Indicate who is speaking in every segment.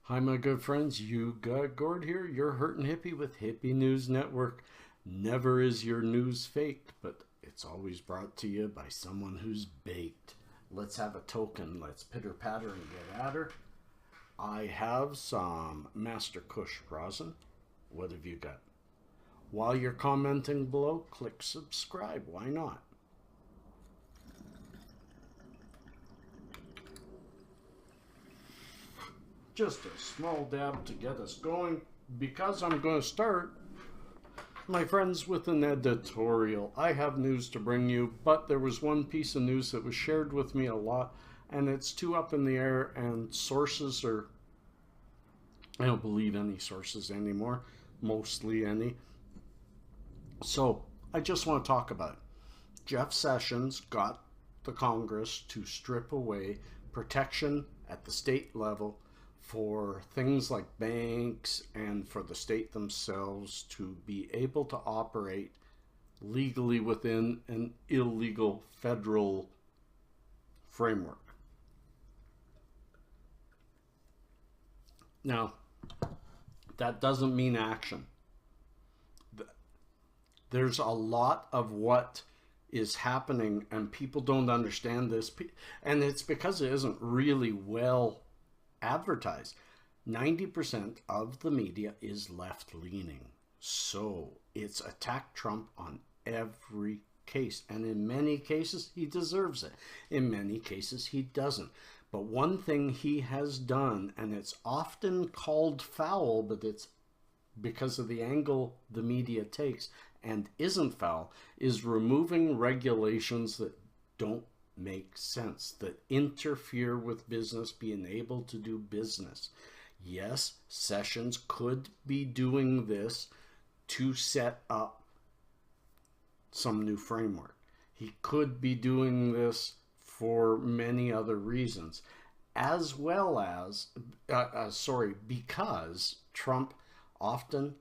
Speaker 1: Hi, my good friends. You got Gord here. You're Hurtin' Hippie with Hippie News Network. Never is your news faked, but it's always brought to you by someone who's baked. Let's have a token. Let's pitter patter and get at her. I have some Master Kush rosin. What have you got? While you're commenting below, click subscribe. Why not? Just a small dab to get us going, because I'm going to start, my friends, with an editorial. I have news to bring you, but there was one piece of news that was shared with me a lot, and it's too up in the air, and sources are, I don't believe any sources anymore, mostly any. So I just want to talk about it. Jeff Sessions got the Congress to strip away protection at the state level for things like banks and for the state themselves to be able to operate legally within an illegal federal framework. Now, that doesn't mean action. There's a lot of what is happening and people don't understand this, and it's because it isn't really well advertised. 90% of the media is left-leaning, so it's attacked Trump on every case, and in many cases he deserves it, in many cases he doesn't. But one thing he has done, and it's often called foul, but it's because of the angle the media takes and isn't foul, is removing regulations that don't make sense, that interfere with business being able to do business. Yes, Sessions could be doing this to set up some new framework. He could be doing this for many other reasons, as well as, because Trump often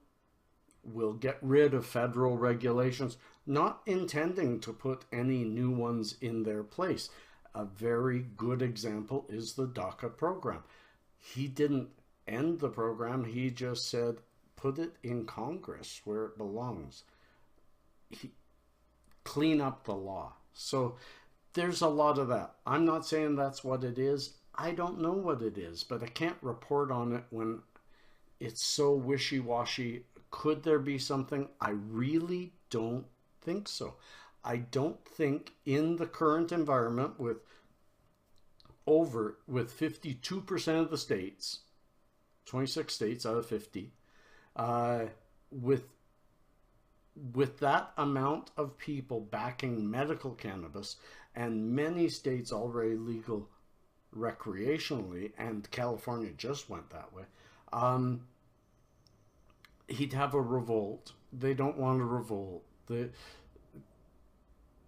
Speaker 1: will get rid of federal regulations, not intending to put any new ones in their place. A very good example is the DACA program. He didn't end the program, he just said, put it in Congress where it belongs. Clean up the law. So there's a lot of that. I'm not saying that's what it is. I don't know what it is, but I can't report on it when it's so wishy-washy. Could there be something? I really don't think so. I don't think in the current environment with 52% of the states, 26 states out of 50, with that amount of people backing medical cannabis, and many states already legal recreationally, and California just went that way, he'd have a revolt. They don't want to revolt.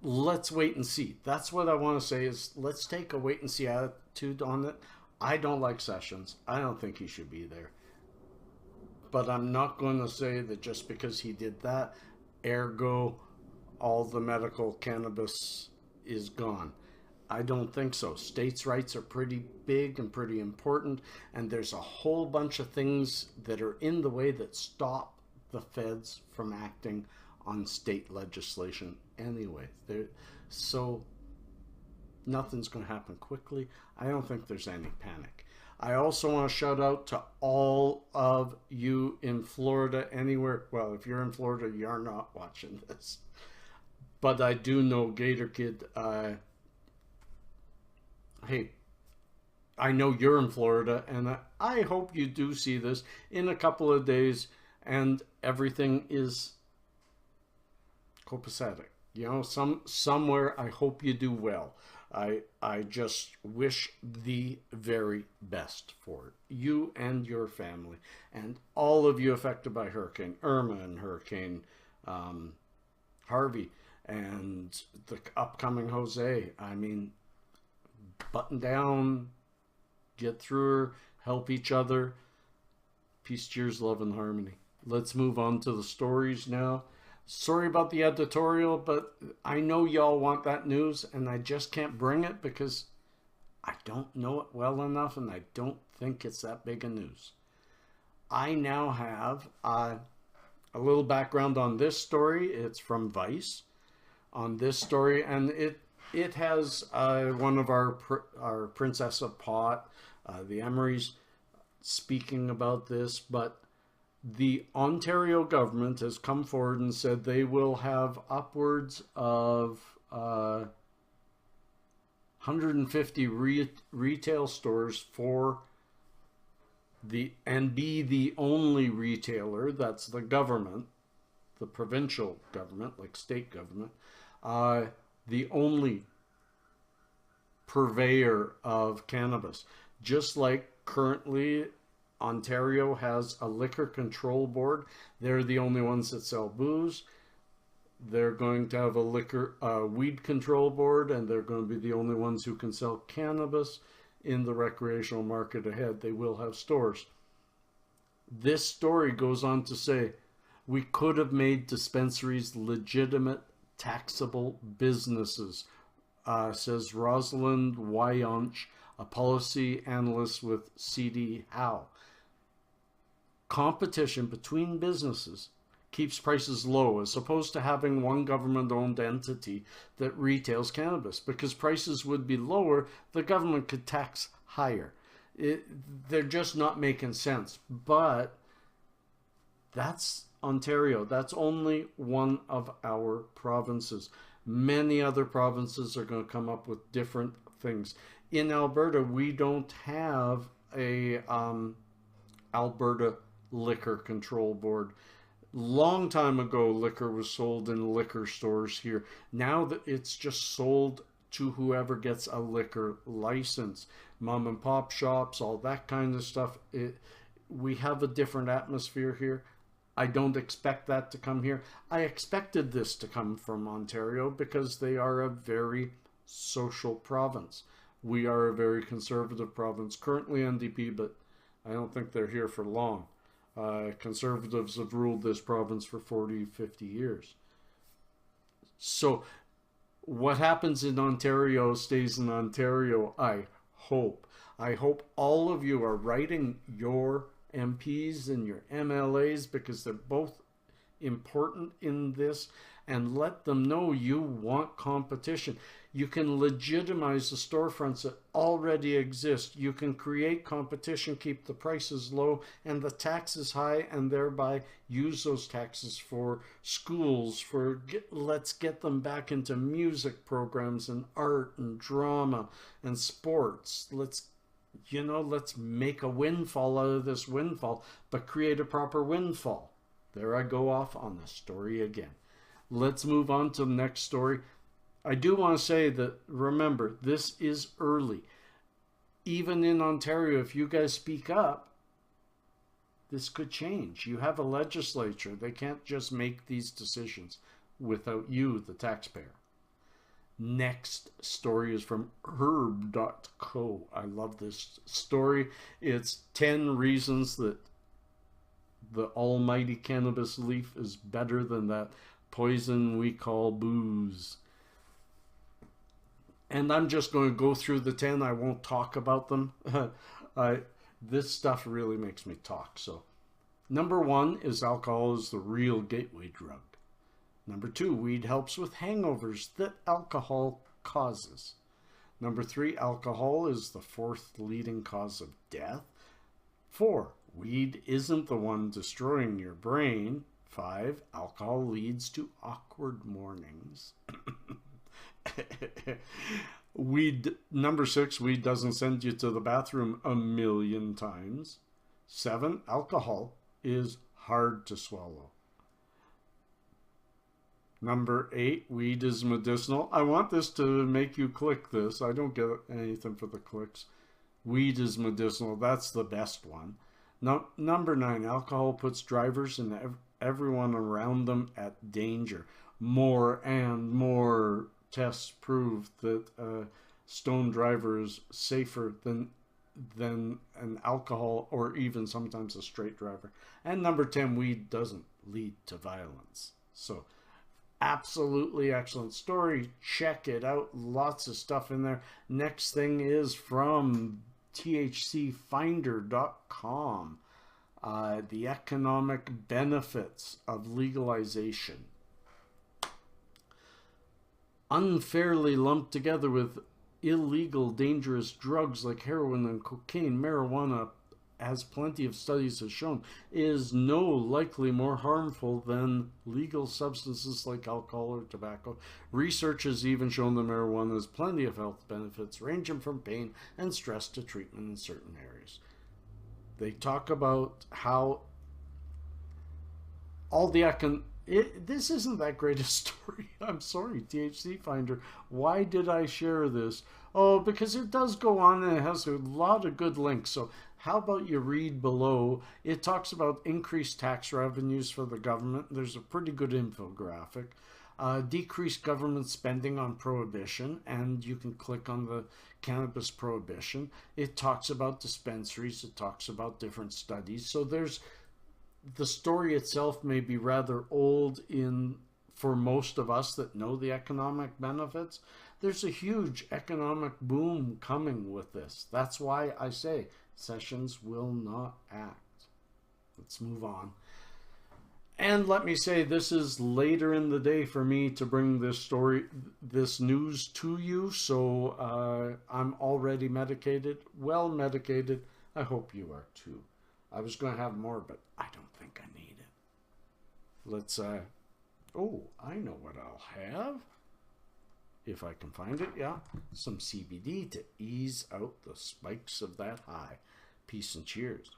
Speaker 1: Let's wait and see. That's what I want to say, is let's take a wait and see attitude on it. I don't like Sessions. I don't think he should be there. But I'm not going to say that just because he did that, ergo all the medical cannabis is gone. I don't think so. States' rights are pretty big and pretty important, and there's a whole bunch of things that are in the way that stop the feds from acting on state legislation anyway. So nothing's going to happen quickly. I don't think there's any panic. I also want to shout out to all of you in Florida, anywhere. Well, if you're in Florida, you're not watching this. But I do know Gator Kid. Hey, I know you're in Florida, and I hope you do see this in a couple of days and everything is copacetic. You know, somewhere I hope you do well. I just wish the very best for you and your family and all of you affected by Hurricane Irma and Hurricane Harvey and the upcoming Jose. I mean, button down, get through her, help each other. Peace, cheers, love, and harmony. Let's move on to the stories now. Sorry about the editorial, but I know y'all want that news, and I just can't bring it because I don't know it well enough, and I don't think it's that big a news. I now have a little background on this story. It's from Vice on this story, and it has one of our Princess of Pot, the Emerys, speaking about this, but the Ontario government has come forward and said they will have upwards of 150 retail stores and be the only retailer, that's the government, the provincial government, like state government, the only purveyor of cannabis. Just like currently Ontario has a liquor control board, they're the only ones that sell booze. They're going to have a weed control board, and they're going to be the only ones who can sell cannabis in the recreational market ahead. They will have stores. This story goes on to say, we could have made dispensaries legitimate taxable businesses, says Rosalind Wyonch, a policy analyst with CD Howe. Competition between businesses keeps prices low, as opposed to having one government-owned entity that retails cannabis. Because prices would be lower, the government could tax higher. They're just not making sense. But that's Ontario. That's only one of our provinces. Many other provinces are going to come up with different things. In Alberta, we don't have a Alberta Liquor Control Board. Long time ago, liquor was sold in liquor stores here. Now that it's just sold to whoever gets a liquor license. Mom and pop shops, all that kind of stuff. We have a different atmosphere here. I don't expect that to come here. I expected this to come from Ontario because they are a very social province. We are a very conservative province, currently NDP, but I don't think they're here for long. Conservatives have ruled this province for 40, 50 years. So what happens in Ontario stays in Ontario, I hope. I hope all of you are writing your MPs and your MLAs, because they're both important in this, and let them know you want competition. You can legitimize the storefronts that already exist. You can create competition, keep the prices low and the taxes high, and thereby use those taxes for schools, let's get them back into music programs and art and drama and sports. Let's make a windfall out of this windfall, but create a proper windfall. There I go off on the story again. Let's move on to the next story. I do want to say that, remember, this is early. Even in Ontario, if you guys speak up, this could change. You have a legislature. They can't just make these decisions without you, the taxpayer. Next story is from herb.co. I love this story. It's 10 reasons that the almighty cannabis leaf is better than that poison we call booze. And I'm just going to go through the 10. I won't talk about them. This stuff really makes me talk. So, number 1 is alcohol is the real gateway drug. Number 2, weed helps with hangovers that alcohol causes. Number 3, alcohol is the 4th leading cause of death. 4, weed isn't the one destroying your brain. 5, alcohol leads to awkward mornings. Number 6, weed doesn't send you to the bathroom a million times. 7, alcohol is hard to swallow. Number 8, weed is medicinal. I want this to make you click this. I don't get anything for the clicks. Weed is medicinal. That's the best one. Number 9, alcohol puts drivers and everyone around them at danger. More and more tests prove that a stone driver is safer than an alcohol or even sometimes a straight driver. And number 10, weed doesn't lead to violence. So Absolutely excellent story. Check it out. Lots of stuff in there. Next thing is from thcfinder.com. The economic benefits of legalization. Unfairly lumped together with illegal, dangerous drugs like heroin and cocaine, marijuana, as plenty of studies have shown, is no likely more harmful than legal substances like alcohol or tobacco. Research has even shown that marijuana has plenty of health benefits, ranging from pain and stress to treatment in certain areas. They talk about how all the this isn't that great a story. I'm sorry, THC Finder. Why did I share this? Oh, because it does go on and it has a lot of good links. So how about you read below? It talks about increased tax revenues for the government. There's a pretty good infographic. Decreased government spending on prohibition, and you can click on the cannabis prohibition. It talks about dispensaries. It talks about different studies. So there's the story itself may be rather old for most of us that know the economic benefits. There's a huge economic boom coming with this. That's why I say Sessions will not act. Let's move on. And let me say, this is later in the day for me to bring this news to you. So I'm already medicated, well medicated. I hope you are too. I was going to have more, but I don't think I need it. Let's, oh, I know what I'll have. If I can find it, yeah. Some CBD to ease out the spikes of that high. Peace and cheers.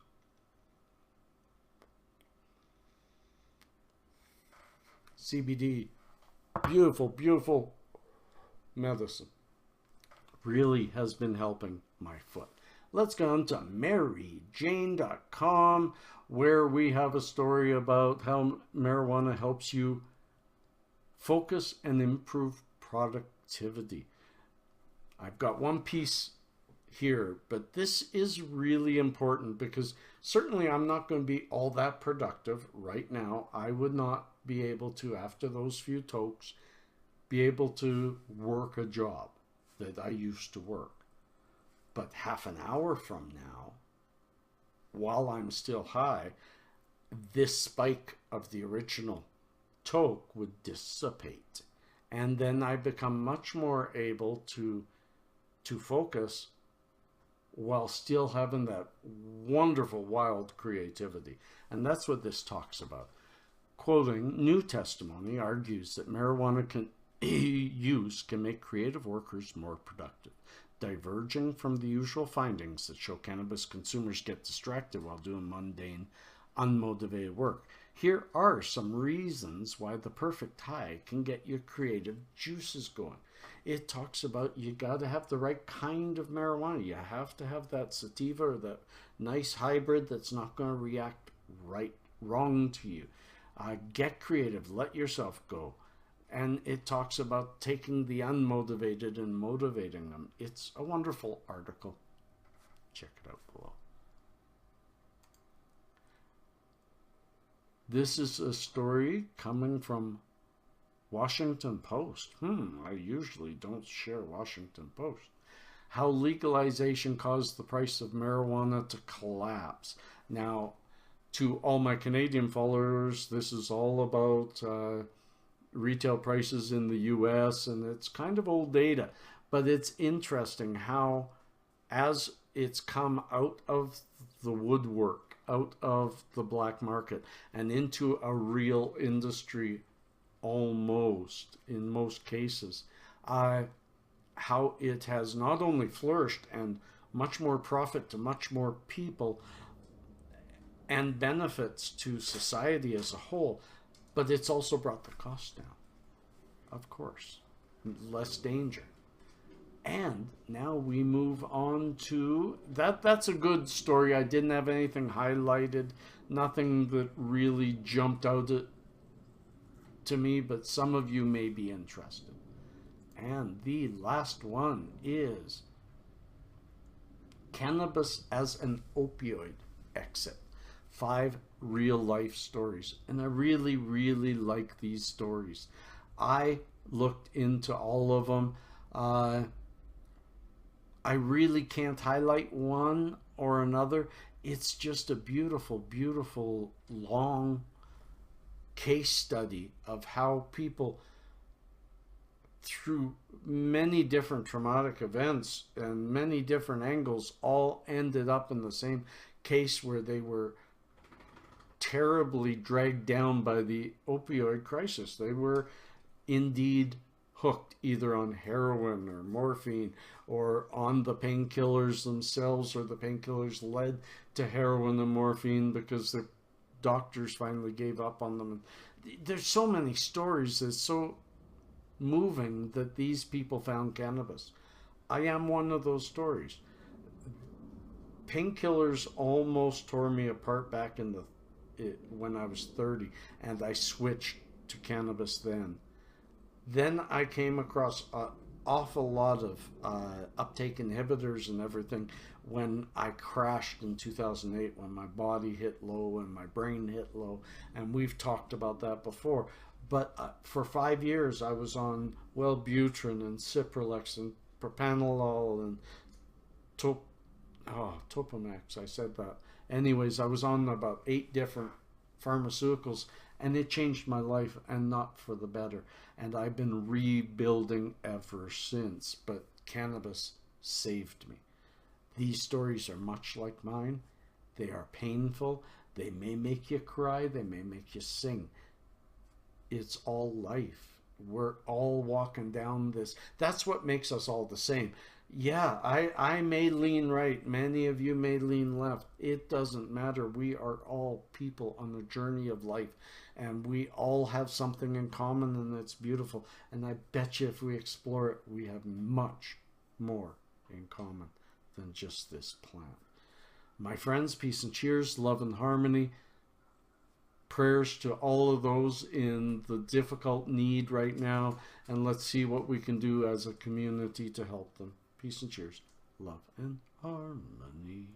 Speaker 1: CBD, beautiful, beautiful medicine. Really has been helping my foot. Let's go on to maryjane.com, where we have a story about how marijuana helps you focus and improve productivity. I've got one piece here, but this is really important because certainly I'm not going to be all that productive right now. I would not be able to, after those few tokes, be able to work a job that I used to work. But half an hour from now, while I'm still high, this spike of the original toke would dissipate. And then I become much more able to focus while still having that wonderful, wild creativity. And that's what this talks about. Quoting, new testimony argues that marijuana use can make creative workers more productive, diverging from the usual findings that show cannabis consumers get distracted while doing mundane, unmotivated work. Here are some reasons why the perfect high can get your creative juices going. It talks about you got to have the right kind of marijuana. You have to have that sativa or that nice hybrid that's not going to react wrong to you. Get creative. Let yourself go. And it talks about taking the unmotivated and motivating them. It's a wonderful article. Check it out below. This is a story coming from Washington Post. I usually don't share Washington Post. How legalization caused the price of marijuana to collapse. Now, to all my Canadian followers, this is all about retail prices in the US, and it's kind of old data, but it's interesting how as it's come out of the woodwork, out of the black market and into a real industry, almost in most cases, how it has not only flourished and much more profit to much more people and benefits to society as a whole, but it's also brought the cost down, of course, less danger. And now we move on to that's a good story. I didn't have anything highlighted, nothing that really jumped out to me, but some of you may be interested. And the last one is cannabis as an opioid exit. 5 real life stories. And I really, really like these stories. I looked into all of them. I really can't highlight one or another. It's just a beautiful, beautiful, long case study of how people, through many different traumatic events and many different angles, all ended up in the same case where they were terribly dragged down by the opioid crisis. They were indeed hooked either on heroin or morphine or on the painkillers themselves, or the painkillers led to heroin and morphine because the doctors finally gave up on them. There's so many stories. It's so moving that these people found cannabis. I am one of those stories. Painkillers almost tore me apart back in when I was 30, and I switched to cannabis then. Then I came across an awful lot of uptake inhibitors and everything when I crashed in 2008, when my body hit low and my brain hit low, and we've talked about that before. But for 5 years I was on Wellbutrin and Cipralex and propanolol and Topamax, I said that. Anyways, I was on about 8 different pharmaceuticals, and it changed my life, and not for the better. And I've been rebuilding ever since, but cannabis saved me. These stories are much like mine. They are painful. They may make you cry. They may make you sing. It's all life. We're all walking down this. That's what makes us all the same. Yeah, I may lean right. Many of you may lean left. It doesn't matter. We are all people on a journey of life, and we all have something in common, and it's beautiful. And I bet you if we explore it, we have much more in common than just this plant. My friends, peace and cheers, love and harmony. Prayers to all of those in the difficult need right now, and let's see what we can do as a community to help them. Peace and cheers, love and harmony.